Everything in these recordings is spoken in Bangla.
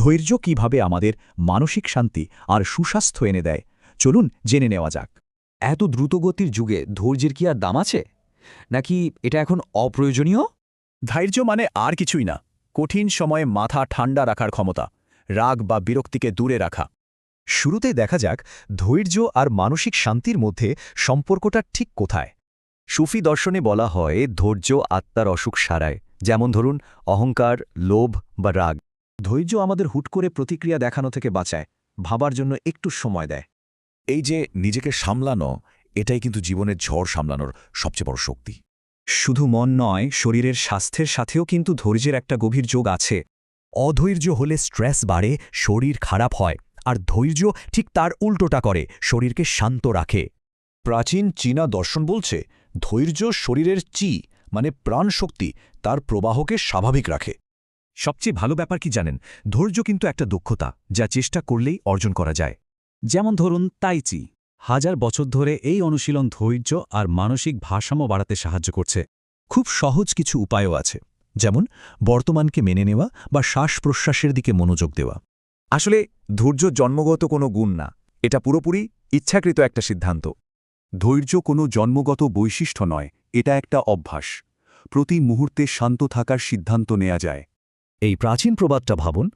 ধৈর্য কিভাবে আমাদের মানসিক শান্তি আর সুস্বাস্থ্য এনে দেয় চলুন জেনে নেওয়া যাক। এত দ্রুতগতির যুগে ধৈর্যের কি আর দাম আছে, নাকি এটা এখন অপ্রয়োজনীয়? ধৈর্য মানে আর কিছুই না, কঠিন সময়ে মাথা ঠান্ডা রাখার ক্ষমতা, রাগ বা বিরক্তিকে দূরে রাখা। শুরুতেই দেখা যাক ধৈর্য আর মানসিক শান্তির মধ্যে সম্পর্কটা ঠিক কোথায়। সুফি দর্শনে বলা হয় ধৈর্য আত্মার অসুখ সারায়, যেমন ধরুন অহংকার, লোভ বা রাগ। ধৈর্য আমাদের হুট করে প্রতিক্রিয়া দেখানো থেকে বাঁচায়, ভাবার জন্য একটু সময় দেয়। এই যে নিজেকে সামলানো, এটাই কিন্তু জীবনের ঝড় সামলানোর সবচেয়ে বড় শক্তি। শুধু মন নয়, শরীরের স্বাস্থ্যের সাথেও কিন্তু ধৈর্যের একটা গভীর যোগ আছে। অধৈর্য হলে স্ট্রেস বাড়ে, শরীর খারাপ হয়, আর ধৈর্য ঠিক তার উল্টোটা করে, শরীরকে শান্ত রাখে। প্রাচীন চীনা দর্শন বলছে ধৈর্য শরীরের মানে প্রাণশক্তি, তার প্রবাহকে স্বাভাবিক রাখে। সবচেয়ে ভালো ব্যাপার কি জানেন, ধৈর্য কিন্তু একটা দক্ষতা যা চেষ্টা করলেই অর্জন করা যায়। যেমন ধরুন তাইচি, হাজার বছর ধরে এই অনুশীলন ধৈর্য আর মানসিক ভারসাম্য বাড়াতে সাহায্য করছে। খুব সহজ কিছু উপায়ও আছে, যেমন বর্তমানকে মেনে নেওয়া বা শ্বাস প্রশ্বাসের দিকে মনোযোগ দেওয়া। আসলে ধৈর্য জন্মগত কোনো গুণ না, এটা পুরোপুরি ইচ্ছাকৃত একটা সিদ্ধান্ত। ধৈর্য কোনো জন্মগত বৈশিষ্ট্য নয়, এটা একটা অভ্যাস। প্রতি মুহূর্তে শান্ত থাকার সিদ্ধান্ত নেওয়া যায়। এই প্রাচীন প্রবাদটা ভাবুন,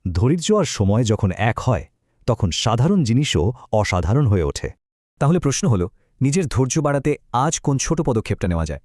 ধৈর্য আর সময় যখন এক হয়, তখন সাধারণ জিনিসও অসাধারণ হয়ে ওঠে। তাহলে প্রশ্ন হলো, নিজের ধৈর্য বাড়াতে আজ কোন ছোট পদক্ষেপটা নেওয়া যায়?